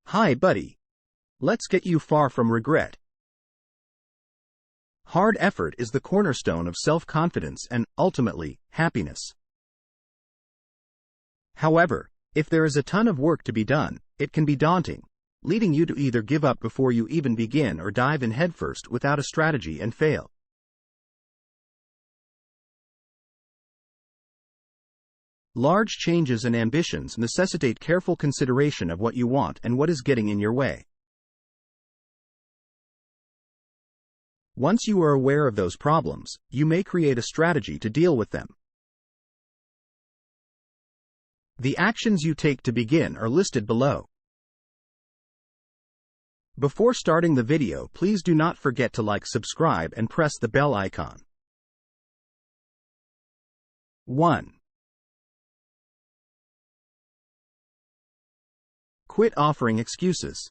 Hi, buddy. Let's get you far from regret. Hard effort is the cornerstone of self-confidence and, ultimately, happiness. However, if there is a ton of work to be done, it can be daunting, leading you to either give up before you even begin or dive in headfirst without a strategy and fail. Large changes and ambitions necessitate careful consideration of what you want and what is getting in your way. Once you are aware of those problems, you may create a strategy to deal with them. The actions you take to begin are listed below. Before starting the video, please do not forget to like, subscribe, and press the bell icon. 1. Quit offering excuses.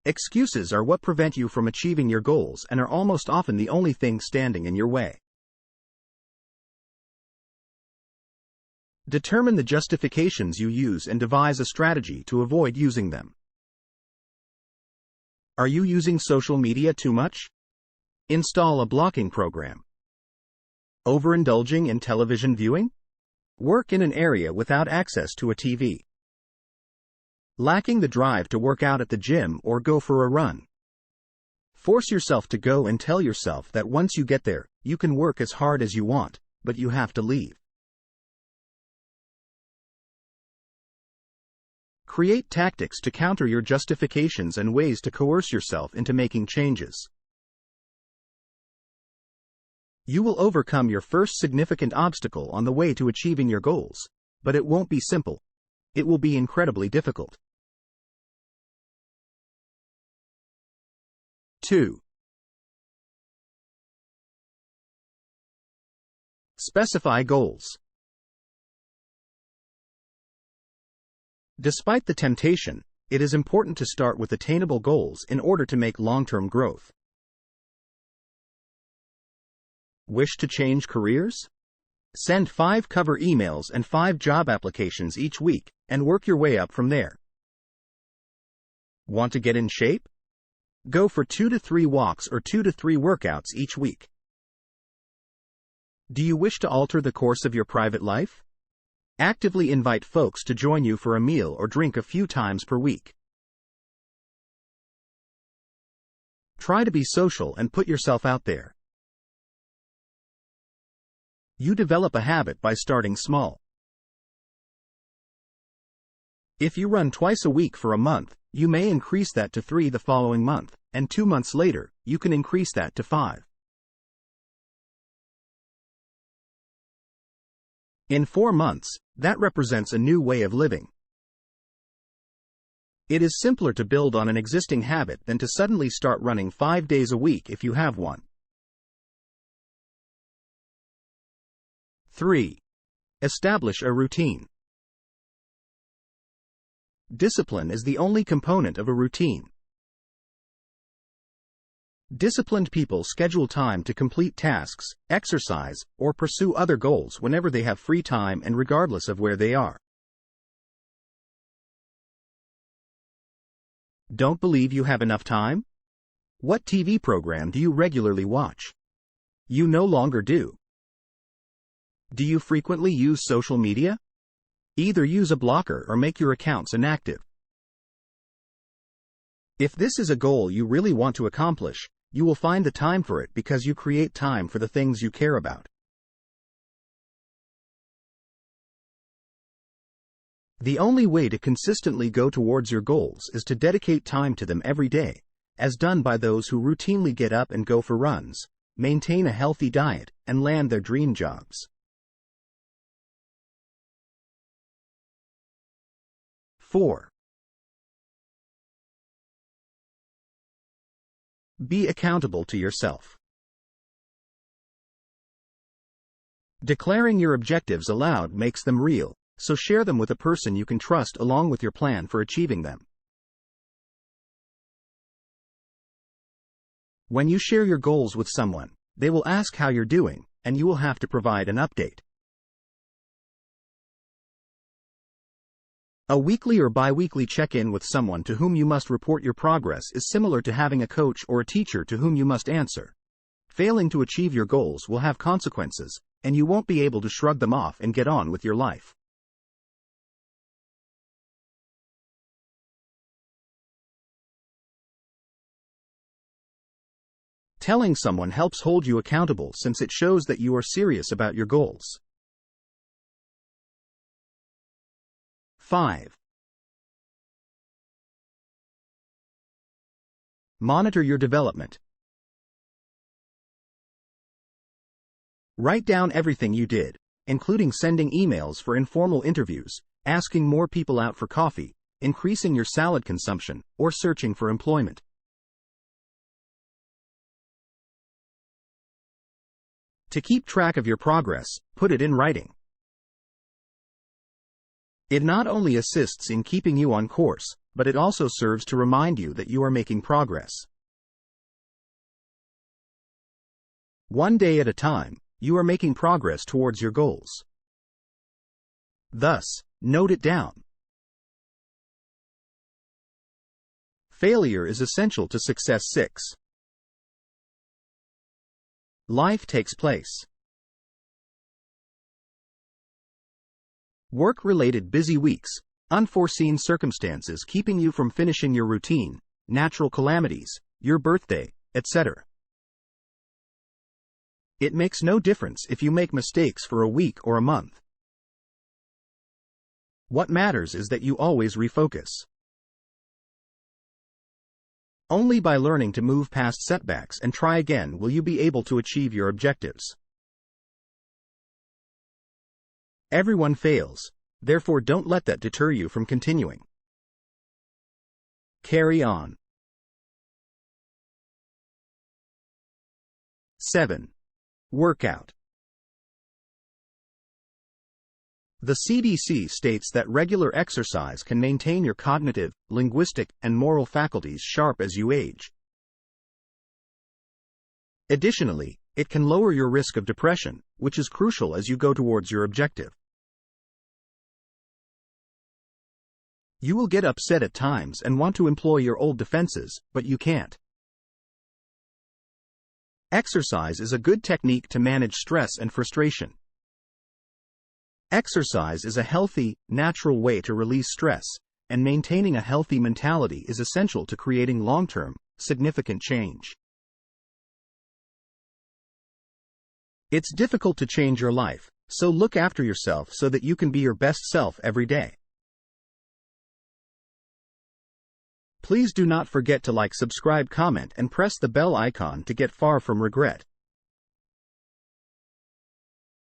Excuses are what prevent you from achieving your goals and are almost often the only thing standing in your way. Determine the justifications you use and devise a strategy to avoid using them. Are you using social media too much? Install a blocking program. Overindulging in television viewing? Work in an area without access to a TV. Lacking the drive to work out at the gym or go for a run? Force yourself to go and tell yourself that once you get there, you can work as hard as you want, but you have to leave. Create tactics to counter your justifications and ways to coerce yourself into making changes. You will overcome your first significant obstacle on the way to achieving your goals, but it won't be simple. It will be incredibly difficult. 2. Specify goals. Despite the temptation, it is important to start with attainable goals in order to make long-term growth. Wish to change careers? Send 5 cover emails and 5 job applications each week, and work your way up from there. Want to get in shape? Go for 2 to 3 walks or 2 to 3 workouts each week. Do you wish to alter the course of your private life? Actively invite folks to join you for a meal or drink a few times per week. Try to be social and put yourself out there. You develop a habit by starting small. If you run twice a week for a month, you may increase that to 3 the following month, and 2 months later, you can increase that to 5. In 4 months, that represents a new way of living. It is simpler to build on an existing habit than to suddenly start running 5 days a week if you have one. 3. Establish a routine. Discipline is the only component of a routine. Disciplined people schedule time to complete tasks, exercise, or pursue other goals whenever they have free time and regardless of where they are. Don't believe you have enough time? What TV program do you regularly watch? You no longer do. Do you frequently use social media? Either use a blocker or make your accounts inactive. If this is a goal you really want to accomplish, you will find the time for it because you create time for the things you care about. The only way to consistently go towards your goals is to dedicate time to them every day, as done by those who routinely get up and go for runs, maintain a healthy diet, and land their dream jobs. 4. Be accountable to yourself. Declaring your objectives aloud makes them real, so share them with a person you can trust along with your plan for achieving them. When you share your goals with someone, they will ask how you're doing, and you will have to provide an update. A weekly or bi-weekly check-in with someone to whom you must report your progress is similar to having a coach or a teacher to whom you must answer. Failing to achieve your goals will have consequences, and you won't be able to shrug them off and get on with your life. Telling someone helps hold you accountable since it shows that you are serious about your goals. 5. Monitor your development. Write down everything you did, including sending emails for informal interviews, asking more people out for coffee, increasing your salad consumption, or searching for employment. To keep track of your progress, put it in writing. It not only assists in keeping you on course, but it also serves to remind you that you are making progress. One day at a time, you are making progress towards your goals. Thus, note it down. Failure is essential to success. 6. Life takes place. Work-related busy weeks, unforeseen circumstances keeping you from finishing your routine, natural calamities, your birthday, etc. It makes no difference if you make mistakes for a week or a month. What matters is that you always refocus. Only by learning to move past setbacks and try again will you be able to achieve your objectives. Everyone fails, therefore don't let that deter you from continuing. Carry on. 7. Workout. The CDC states that regular exercise can maintain your cognitive, linguistic, and moral faculties sharp as you age. Additionally, it can lower your risk of depression, which is crucial as you go towards your objective. You will get upset at times and want to employ your old defenses, but you can't. Exercise is a good technique to manage stress and frustration. Exercise is a healthy, natural way to release stress, and maintaining a healthy mentality is essential to creating long-term, significant change. It's difficult to change your life, so look after yourself so that you can be your best self every day. Please do not forget to like, subscribe, comment, and press the bell icon to get far from regret.